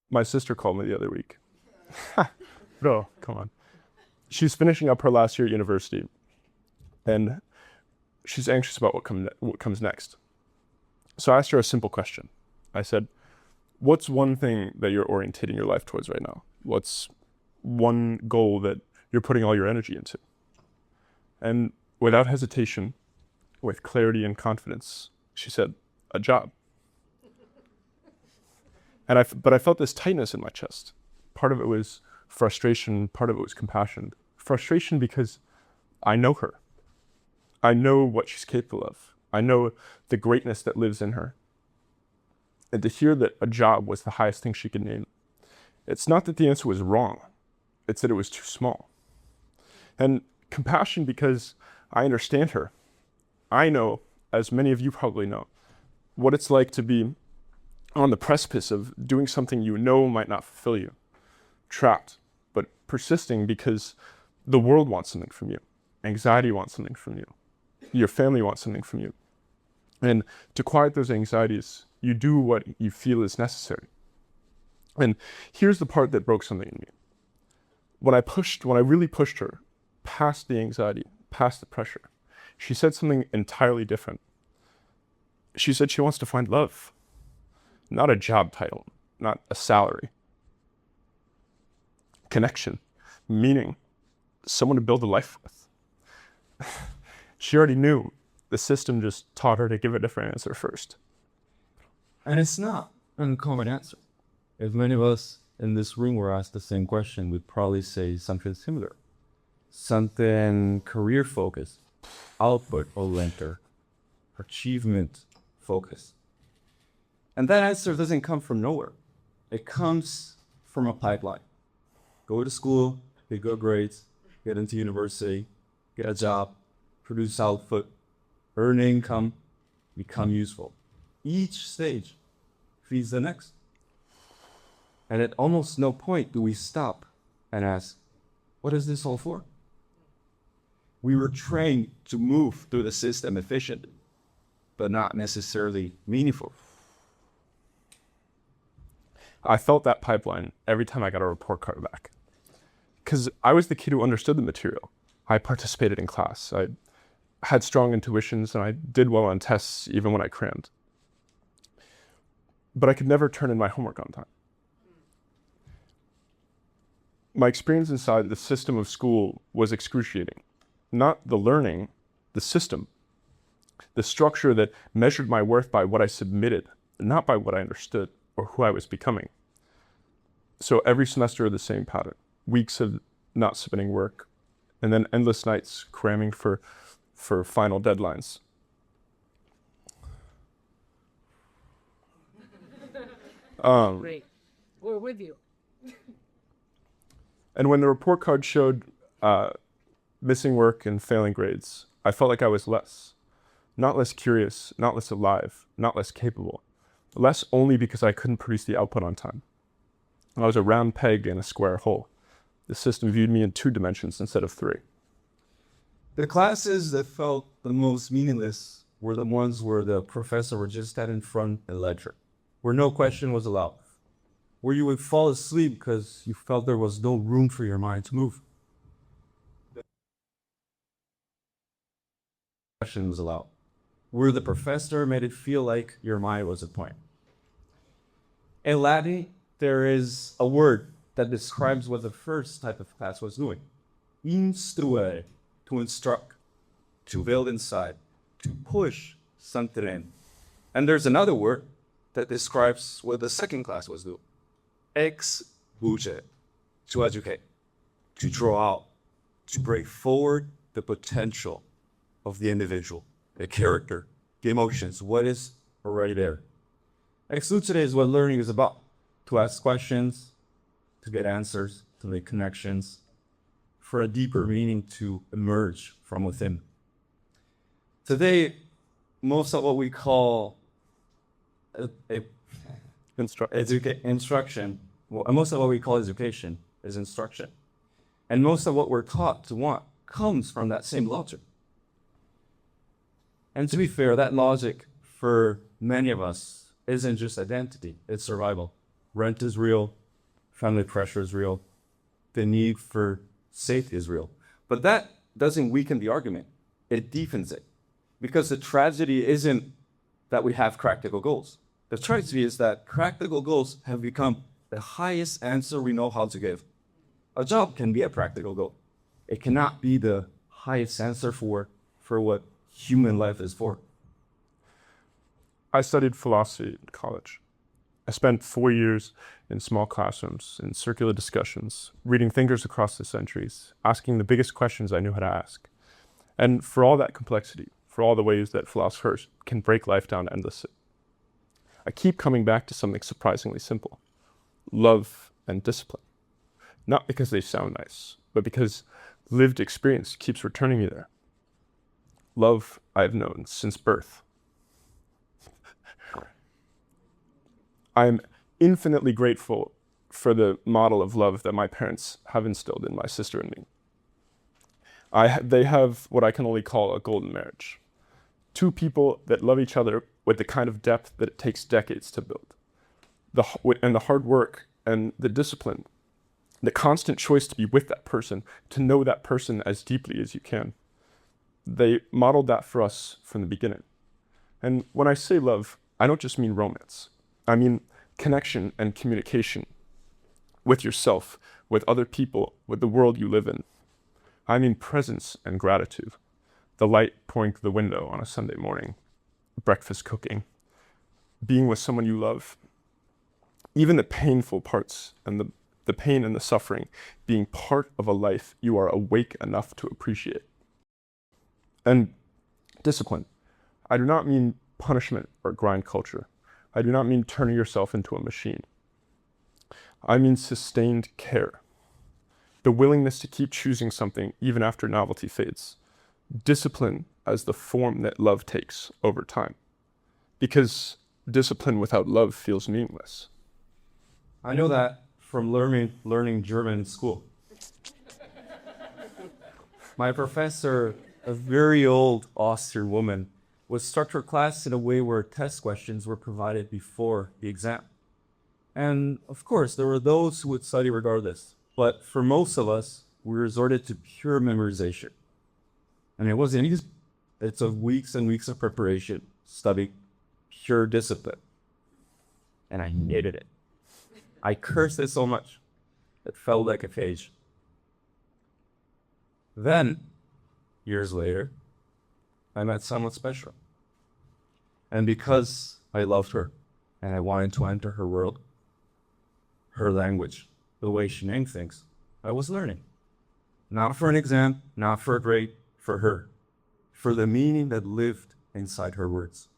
My sister called me the other week. Bro, come on. She's finishing up her last year at university, and she's anxious about what comes next. So I asked her a simple question. I said, what's one thing that you're orientating your life towards right now? What's one goal that you're putting all your energy into? And without hesitation, with clarity and confidence, she said, a job. But I felt this tightness in my chest. Part of it was frustration, part of it was compassion. Frustration because I know her. I know what she's capable of. I know the greatness that lives in her. And to hear that a job was the highest thing she could name, it's not that the answer was wrong, it's that it was too small. And compassion because I understand her. I know, as many of you probably know, what it's like to be on the precipice of doing something you know might not fulfill you, trapped, but persisting because the world wants something from you. Anxiety wants something from you. Your family wants something from you. And to quiet those anxieties, you do what you feel is necessary. And here's the part that broke something in me. When I really pushed her past the anxiety, past the pressure, she said something entirely different. She said she wants to find love, not a job title, not a salary. Connection, meaning, someone to build a life with. She already knew. The system just taught her to give a different answer first. And it's not an uncommon answer. If many of us in this room were asked the same question, we'd probably say something similar. Something career focused, output oriented, achievement focused. And that answer doesn't come from nowhere. It comes from a pipeline. Go to school, get good grades, get into university, get a job, produce output, earn income, become useful. Each stage feeds the next. And at almost no point do we stop and ask, what is this all for? We were trained to move through the system efficiently, but not necessarily meaningful. I felt that pipeline every time I got a report card back. Because I was the kid who understood the material. I participated in class. I had strong intuitions and I did well on tests even when I crammed. But I could never turn in my homework on time. My experience inside the system of school was excruciating. Not the learning, the system. The structure that measured my worth by what I submitted, not by what I understood or who I was becoming. So every semester the same pattern. Weeks of not submitting work, and then endless nights cramming for final deadlines. Great. We're with you. And when the report card showed missing work and failing grades, I felt like I was less. Not less curious, not less alive, not less capable. Less only because I couldn't produce the output on time. I was a round peg in a square hole. The system viewed me in 2 dimensions instead of 3. The classes that felt the most meaningless were the ones where the professor would just stand in front and lecture, where no question was allowed, where you would fall asleep because you felt there was no room for your mind to move. Question was allowed, where the professor made it feel like your mind was at point. In Latin, there is a word that describes what the first type of class was doing. Instruere, to instruct, to build inside, to push something in. And there's another word that describes what the second class was doing. Exbuge, to educate, to draw out, to bring forward the potential of the individual, the character, the emotions, what is already there. Exlucide is what learning is about, to ask questions, to get answers, to make connections, for a deeper meaning to emerge from within. Today, most of what we call instruction, most of what we call education is instruction. And most of what we're taught to want comes from that same logic. And to be fair, that logic for many of us isn't just identity, it's survival. Rent is real. Family pressure is real. The need for safety is real. But that doesn't weaken the argument. It deepens it. Because the tragedy isn't that we have practical goals. The tragedy is that practical goals have become the highest answer we know how to give. A job can be a practical goal. It cannot be the highest answer for what human life is for. I studied philosophy in college. I spent 4 years in small classrooms, in circular discussions, reading thinkers across the centuries, asking the biggest questions I knew how to ask. And for all that complexity, for all the ways that philosophers can break life down endlessly, I keep coming back to something surprisingly simple: love and discipline. Not because they sound nice, but because lived experience keeps returning me there. Love I've known since birth. I'm infinitely grateful for the model of love that my parents have instilled in my sister and me. They have what I can only call a golden marriage. Two people that love each other with the kind of depth that it takes decades to build. And the hard work and the discipline, the constant choice to be with that person, to know that person as deeply as you can. They modeled that for us from the beginning. And when I say love, I don't just mean romance. I mean connection and communication with yourself, with other people, with the world you live in. I mean presence and gratitude. The light pouring through the window on a Sunday morning, breakfast cooking, being with someone you love. Even the painful parts and the pain and the suffering being part of a life you are awake enough to appreciate. And discipline. I do not mean punishment or grind culture. I do not mean turning yourself into a machine. I mean sustained care. The willingness to keep choosing something even after novelty fades. Discipline as the form that love takes over time. Because discipline without love feels meaningless. I know that from learning German in school. My professor, a very old Austrian woman, would structure class in a way where test questions were provided before the exam. And of course, there were those who would study regardless. But for most of us, we resorted to pure memorization. And it wasn't easy. It's of weeks and weeks of preparation, studying, pure discipline. And I hated it. I cursed it so much. It felt like a cage. Then, years later, I met someone special. And because I loved her and I wanted to enter her world, her language, the way she named things, I was learning. Not for an exam, not for a grade, for her. For the meaning that lived inside her words.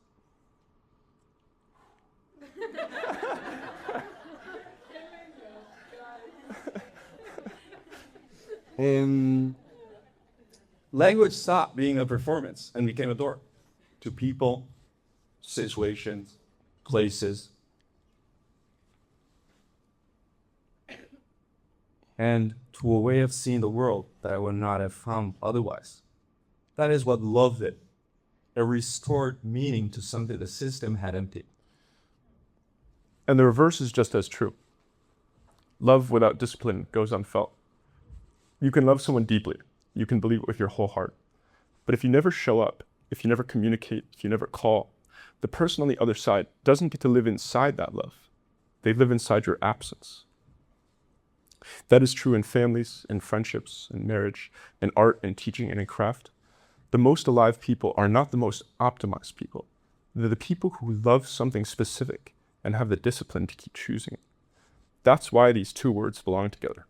And language stopped being a performance and became a door to people, situations, places, and to a way of seeing the world that I would not have found otherwise. That is what love did. It restored meaning to something the system had emptied. And the reverse is just as true. Love without discipline goes unfelt. You can love someone deeply. You can believe it with your whole heart. But if you never show up, if you never communicate, if you never call, the person on the other side doesn't get to live inside that love. They live inside your absence. That is true in families, in friendships, in marriage, in art, in teaching, and in craft. The most alive people are not the most optimized people. They're the people who love something specific and have the discipline to keep choosing it. That's why these two words belong together.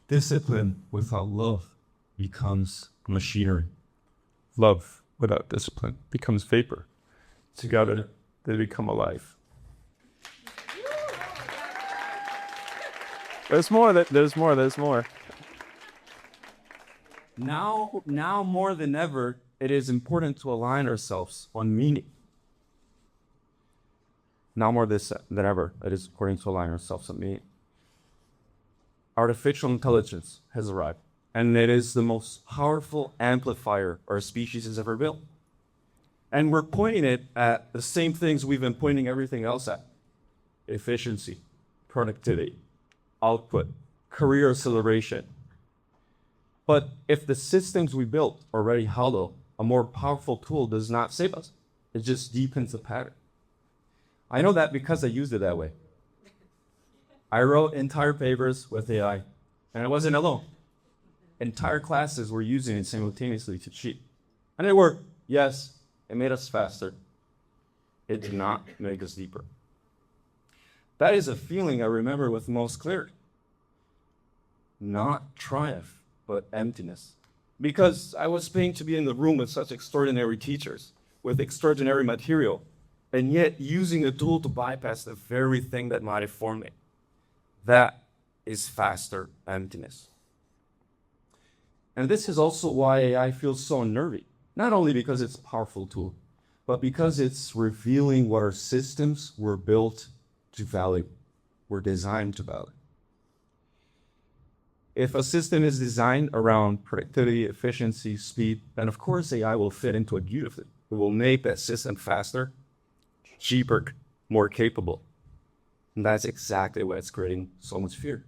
Discipline without love becomes machinery. Love without discipline becomes vapor. Together, they become alive. There's more. Now more than ever, it is important to align ourselves on meaning. Now more than ever, it is important to align ourselves on meaning. Artificial intelligence has arrived, and it is the most powerful amplifier our species has ever built. And we're pointing it at the same things we've been pointing everything else at: efficiency, productivity, output, career acceleration. But if the systems we built are already hollow, a more powerful tool does not save us. It just deepens the pattern. I know that because I used it that way. I wrote entire papers with AI, and I wasn't alone. Entire classes were using it simultaneously to cheat. And it worked. Yes, it made us faster. It did not make us deeper. That is a feeling I remember with most clarity. Not triumph, but emptiness. Because I was paying to be in the room with such extraordinary teachers, with extraordinary material, and yet using a tool to bypass the very thing that might have formed me. That is faster emptiness. And this is also why AI feels so unnerving. Not only because it's a powerful tool, but because it's revealing what our systems were built to value, were designed to value. If a system is designed around productivity, efficiency, speed, then of course AI will fit into it beautifully. It will make that system faster, cheaper, more capable. And that's exactly what's creating so much fear.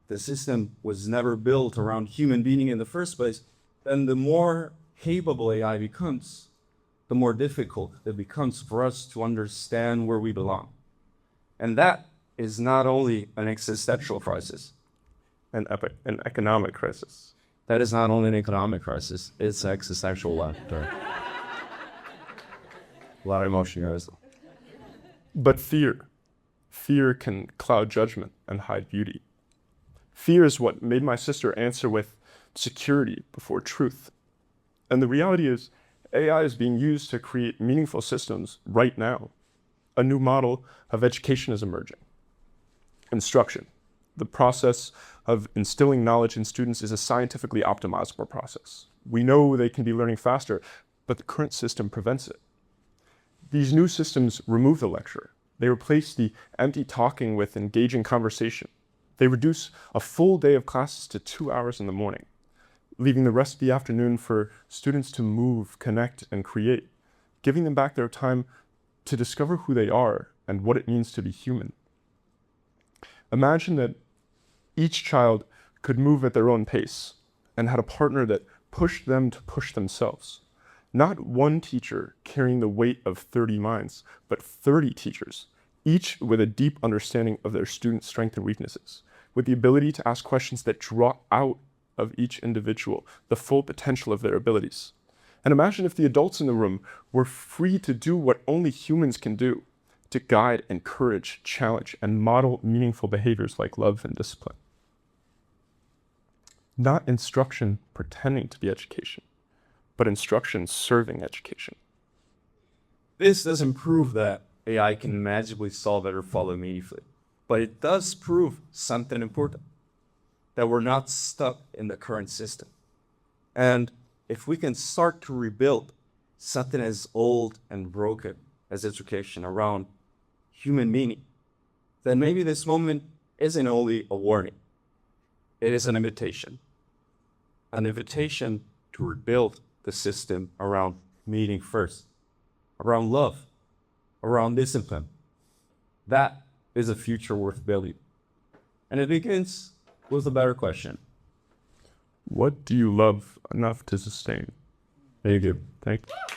The system was never built around human being in the first place. Then the more capable AI becomes, the more difficult it becomes for us to understand where we belong. And that is not only an existential crisis, An economic crisis. that is not only an economic crisis, it's an existential one. A lot of emotion, guys. But fear can cloud judgment and hide beauty. Fear is what made my sister answer with security before truth. And the reality is, AI is being used to create meaningful systems right now. A new model of education is emerging. Instruction. The process of instilling knowledge in students is a scientifically optimizable process. We know they can be learning faster, but the current system prevents it. These new systems remove the lecture. They replace the empty talking with engaging conversation. They reduce a full day of classes to 2 hours in the morning, leaving the rest of the afternoon for students to move, connect, and create, giving them back their time to discover who they are and what it means to be human. Imagine that each child could move at their own pace and had a partner that pushed them to push themselves. Not one teacher carrying the weight of 30 minds, but 30 teachers, each with a deep understanding of their students' strengths and weaknesses, with the ability to ask questions that draw out of each individual the full potential of their abilities. And imagine if the adults in the room were free to do what only humans can do, to guide, encourage, challenge, and model meaningful behaviors like love and discipline. Not instruction pretending to be education, but instruction serving education. This doesn't prove that AI can magically solve it or follow immediately, but it does prove something important, that we're not stuck in the current system. And if we can start to rebuild something as old and broken as education around human meaning, then maybe this moment isn't only a warning, it is an invitation to rebuild the system around meaning first, around love, around discipline. That is a future worth building. And it begins with a better question. What do you love enough to sustain? Thank you. Thank you.